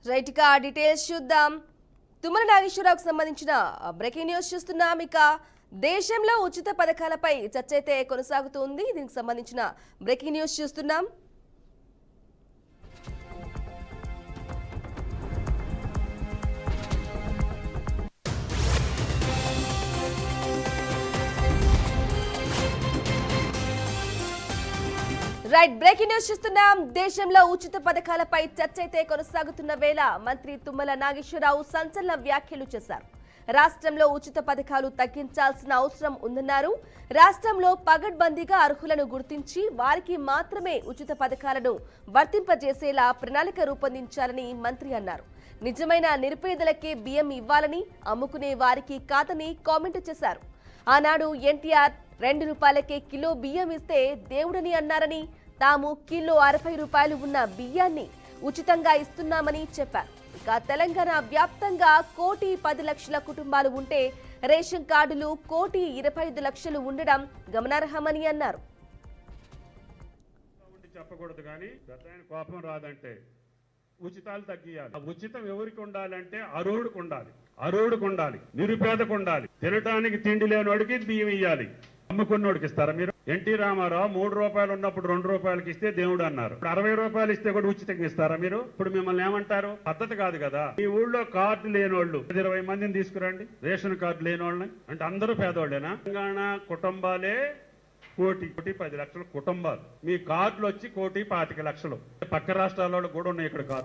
Right గా details చూద్దాం. తుమ్మల నాగేశ్వరరావుకు సంబంధించిన బ్రేకింగ్ న్యూస్ చూస్తున్నాం. ఇక దేశంలో ఉచిత పథకాలపై చర్చ అయితే కొనసాగుతుంది. దీనికి సంబంధించిన బ్రేకింగ్ న్యూస్ చూస్తున్నాం. రైట్ బ్రేకింగ్ న్యూస్ చూస్తున్నాం. దేశంలో ఉచిత పథకాలపై చర్చ అయితే కొనసాగుతున్న వేళ మంత్రి తుమ్మల నాగేశ్వరరావు సంచలన వ్యాఖ్యలు చేశారు. రాష్ట్రంలో ఉచిత పథకాలు తగ్గించాల్సిన అవసరం ఉందన్నారు. రాష్ట్రంలో పగడ్బందీగా అర్హులను గుర్తించి వారికి మాత్రమే ఉచిత పథకాలను వర్తింపజేసేలా ప్రణాళిక రూపొందించాలని మంత్రి అన్నారు. నిజమైన నిరుపేదలకే బియ్యం ఇవ్వాలని, అమ్ముకునే వారికి కాదని కామెంట్ చేశారు. ఆనాడు ఎన్టీఆర్ 2 రూపాయలకే కిలో బియ్యం ఇస్తే దేవుడని అన్నారని, తాము కిలో 60 రూపాయలు ఉన్న బియ్యాన్ని ఉచితంగా ఇస్తున్నామని చెప్పారు. ఇక తెలంగాణ వ్యాప్తంగా 1,10,00,000 కుటుంబాలు ఉంటే రేషన్ కార్డులు 1,25,00,000 ఉండడం గమనార్హమని అన్నారు. చెప్పకూడదు కానీ కోపం రాదంటే ఉచితాలు తగ్గియాలి. ఉచితం ఎవరికి ఉండాలంటే అర్హుడికి ఉండాలి, నిరుపేదకు ఉండాలి. తినడానికి తిండి లేనివాడికి బియ్యం ఇవ్వాలి. అమ్ముకున్నోడికి ఇస్తారా మీరు? ఎన్టీ రామారావు 3 రూపాయలు ఉన్నప్పుడు 2 రూపాయలకి ఇస్తే దేవుడు అన్నారు. ఇప్పుడు 60 రూపాయలు ఇస్తే కూడా ఉచితంగా ఇస్తారా మీరు? ఇప్పుడు మిమ్మల్ని ఏమంటారు? పద్ధతి కాదు కదా. ఈ ఊళ్ళో కార్డు లేనోళ్ళు 20 మందిని తీసుకురండి, రేషన్ కార్డు లేనోళ్ళని. అంటే అందరూ పేదోళ్ళేనా? తెలంగాణ కుటుంబాలే 1,10,00,000 కుటుంబాలు. మీ కార్డులు వచ్చి 1,25,00,000. పక్క రాష్ట్రాల కూడా ఉన్నాయి ఇక్కడ కార్డు.